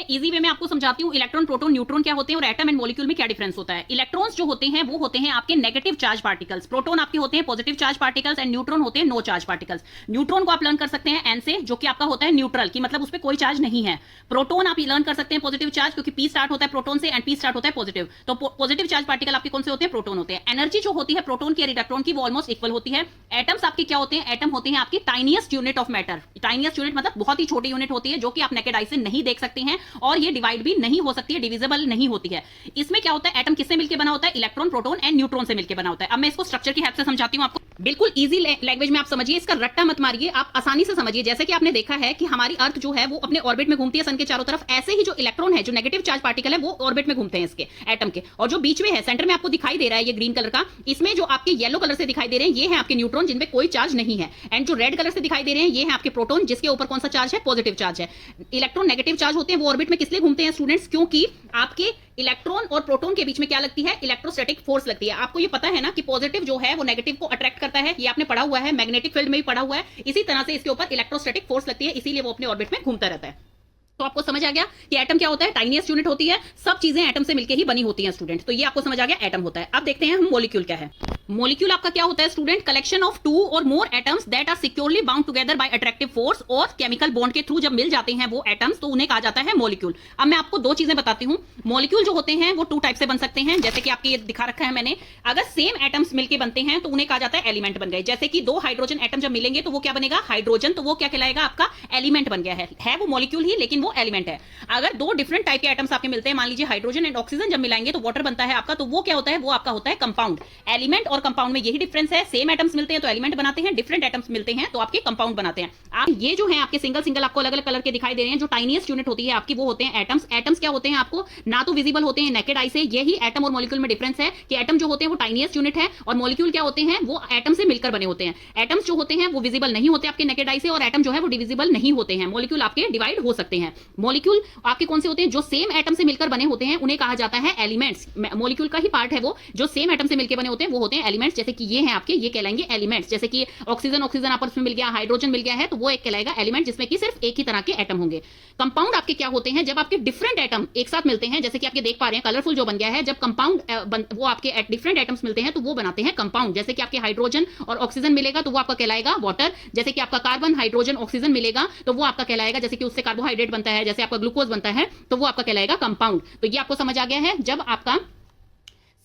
Easy way में आपको समझाती हूँ इलेक्ट्रॉन, प्रोटॉन, न्यूट्रॉन क्या होते हैं और एटम एंड मॉलिक्यूल में क्या डिफरेंस होता है। इलेक्ट्रॉन्स जो होते हैं वो होते हैं आपके नेगेटिव चार्ज पार्टिकल्स, प्रोटॉन आपके होते हैं positive charge particles and neutron होते हैं नो चार्ज पार्टिकल्स। न्यूट्रॉन को आप लर्न कर सकते हैं एन से, जो कि आपका होता है न्यूट्रल, की मतलब उस पर कोई चार्ज नहीं है। प्रोटॉन आप लर्न कर सकते हैं पॉजिटिव चार्ज, क्योंकि पी स्टार्ट होता है प्रोटॉन से एंड पी स्टार्ट होता है पॉजिटिव, तो पॉजिटिव चार्ज पार्टिकल आपके कौन से होते हैं, प्रोटॉन होते हैं। एनर्जी जो होती है प्रोटॉन की और इलेक्ट्रॉन की वो ऑलमोस्ट इक्वल होती है। एटम्स आपके क्या होते हैं, एटम होते हैं आपकी टाइनिएस्ट यूनिट ऑफ मैटर। टाइनिएस्ट यूनिट मतलब बहुत ही छोटी यूनिट होती है जो कि आप नेकेड आई से नहीं देख सकते हैं और ये डिवाइड भी नहीं हो सकती है, डिविजिबल नहीं होती है। इसमें क्या होता है, एटम किससे मिलकर बना होता है, इलेक्ट्रॉन, प्रोटॉन एंड न्यूट्रॉन से मिलकर बना होता है। अब मैं इसको स्ट्रक्चर की हेल्प से समझाती हूं आपको, बिल्कुल इजी लैंग्वेज में आप समझिए, इसका रट्टा मत मारिए, आप आसानी से समझिए। जैसे कि आपने देखा है कि हमारी अर्थ जो है वो अपने ऑर्बिट में घूमती है सन के चारों तरफ, ऐसे ही जो इलेक्ट्रॉन है, जो नेगेटिव चार्ज पार्टिकल है, वो ऑर्बिट में घूमते हैं इसके एटम के। और जो बीच में है, सेंटर में आपको दिखाई दे रहा है ये ग्रीन कलर का, इसमें जो आपके येलो कलर से दिखाई दे रहे हैं ये है आपके न्यूट्रॉन जिनमें कोई चार्ज नहीं है, एंड जो रेड कलर से दिखाई दे रहे हैं ये है आपके प्रोटॉन जिसके ऊपर कौन सा चार्ज है, पॉजिटिव चार्ज है। इलेक्ट्रॉन नेगेटिव चार्ज होते हैं, वो ऑर्बिट में किस लिए घूमते हैं स्टूडेंट्स, क्योंकि आपके इलेक्ट्रॉन और प्रोटॉन के बीच में क्या लगती है, इलेक्ट्रोस्टैटिक फोर्स लगती है। आपको ये पता है ना कि पॉजिटिव जो है वो नेगेटिव को अट्रैक्ट करता है, ये आपने पढ़ा हुआ है, मैग्नेटिक फील्ड में भी पढ़ा हुआ है। इसी तरह से इसके ऊपर इलेक्ट्रोस्टैटिक फोर्स लगती है, इसीलिए वो अपने ऑर्बिट में घूमता रहता है। तो आपको समझ आ गया कि एटम क्या होता है, टाइनिएस्ट यूनिट होती है, सब चीजें एटम से मिलकर ही बनी होती हैं स्टूडेंट। तो ये आपको समझ आ गया एटम होता है। अब देखते हैं हम मॉलिक्यूल क्या है। मॉलिक्यूल आपका क्या होता है स्टूडेंट, कलेक्शन ऑफ टू और more atoms that are securely bound together by attractive force, और केमिकल बॉन्ड के थ्रू जब मिल जाते हैं वो एटम्स तो उन्हें कहा जाता है मॉलिक्यूल। अब मैं आपको दो चीजें बताती हूं। मॉलिक्यूल जो होते हैं वो टू टाइप से बन सकते हैं, जैसे कि आपके ये दिखा रखा है मैंने। अगर सेम एटम्स मिलकर बनते हैं तो उन्हें कहा जाता है एलिमेंट बन गए। जैसे कि दो हाइड्रोजन एटम जब मिलेंगे तो वो क्या बनेगा, हाइड्रोजन, तो वो क्या कहलाएगा, आपका एलिमेंट बन गया है वो मॉलिक्यूल ही लेकिन वो एलिमेंट है। अगर दो डिफरेंट टाइप के एटम्स आपके मिलते हैं, मान लीजिए हाइड्रोजन एंड ऑक्सीजन जब मिलाएंगे तो वाटर बनता है आपका, तो वो क्या होता है, वो आपका होता है कंपाउंड। एलिमेंट और कंपाउंड में यही डिफरेंस है, सेम एटम्स मिलते हैं तो एलिमेंट बनाते हैं, डिफरेंट एटम्स मिलते हैं तो आपके कंपाउंड बनाते हैं। आप ये जो है आपके सिंगल सिंगल आपको अलग अलग कलर के दिखाई दे रहे हैं, जो टाइनिएस्ट यूनिट होती है आपकी वो होते हैं एटम्स। एटम्स क्या होते हैं आपको ना तो विजिबल होते हैं नेकेड आई से, यही एटम और मॉलिक्यूल में डिफरेंस है कि एटम जो होते हैं वो टाइनिएस्ट यूनिट है और मॉलिक्यूल क्या होते हैं, वो एटम से मिलकर बने होते हैं। एटम्स जो होते हैं वो विजिबल नहीं होते आपके नेकेड आई से, और एटम जो है वो डिविजिबल नहीं होते हैं। मॉलिक्यूल आपके डिवाइड हो सकते हैं। मॉलिक्यूल आपके कौन से होते हैं, जो सेम एटम से मिलकर बने होते हैं उन्हें कहा जाता है एलिमेंट्स। मॉलिक्यूल का ही पार्ट है वो, जो सेम एटम से मिलकर बने होते हैं वो होते हैं एलिमेंट्स। जैसे कि ये हैं आपके, ये कहलाएंगे एलिमेंट्स। जैसे कि ऑक्सीजन ऑक्सीजन आपस में मिल गया, हाइड्रोजन मिल गया है, तो वो एक कहलाएगा एलिमेंट जिसमें कि सिर्फ एक ही तरह के एटम होंगे। कंपाउंड आपके क्या होते हैं, जब आपके डिफरेंट एटम एक साथ मिलते हैं, जैसे कि आपके देख पा रहे हैं कलरफुल जो बन गया है, जब कंपाउंड वो आपके डिफरेंट एटम्स मिलते हैं तो वो बनाते हैं कंपाउंड। जैसे कि आपके हाइड्रोजन और ऑक्सीजन मिलेगा तो वो आपका कहलाएगा वाटर। जैसे कि आपका कार्बन हाइड्रोजन ऑक्सीजन मिलेगा तो वो आपका कहलाएगा, जैसे कि उससे कार्बोहाइड्रेट बनता है, जैसे आपका ग्लूकोज बनता है, तो वो आपका कहलाएगा कंपाउंड। तो ये आपको समझ आ गया है, जब आपका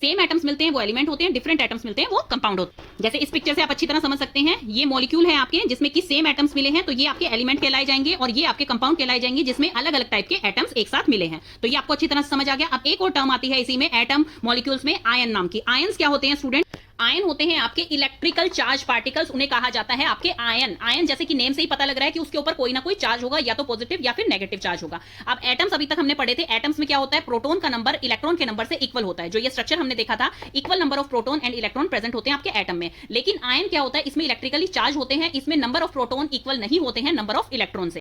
सेम एटम्स मिलते हैं वो एलिमेंट होते हैं, डिफरेंट एटम्स मिलते हैं वो कंपाउंड होते हैं। जैसे इस पिक्चर से आप अच्छी तरह समझ सकते हैं, ये मॉलिक्यूल है आपके जिसमें कि सेम एटम्स मिले हैं, तो ये आपके एलिमेंट कहलाए जाएंगे, और ये आपके कंपाउंड कहलाए जाएंगे जिसमें अलग अलग टाइप के एटम्स एक साथ मिले हैं। तो ये आपको अच्छी तरह से समझ आ गया। अब एक और टर्म आती है इसी में एटम मॉलिक्यूल्स में, आयन नाम की। आयंस क्या होते हैं स्टूडेंट, आयन होते हैं आपके इलेक्ट्रिकल चार्ज पार्टिकल्स, उन्हें कहा जाता है आपके आयन। आयन जैसे कि नेम से ही पता लग रहा है कि उसके ऊपर कोई ना कोई चार्ज होगा, या तो पॉजिटिव या फिर नेगेटिव चार्ज होगा। अब एटम्स अभी तक हमने पढ़े थे, एटम्स में क्या होता है, प्रोटॉन का नंबर इलेक्ट्रॉन के नंबर से इक्वल होता है। जो ये स्ट्रक्चर हमने देखा था, equal number of proton and electron present होते हैं आपके एटम में। लेकिन आयन क्या होता है, इसमें इलेक्ट्रिकली चार्ज होते हैं, इसमें नंबर ऑफ प्रोटॉन इक्वल नहीं होते हैं नंबर ऑफ इलेक्ट्रॉन से।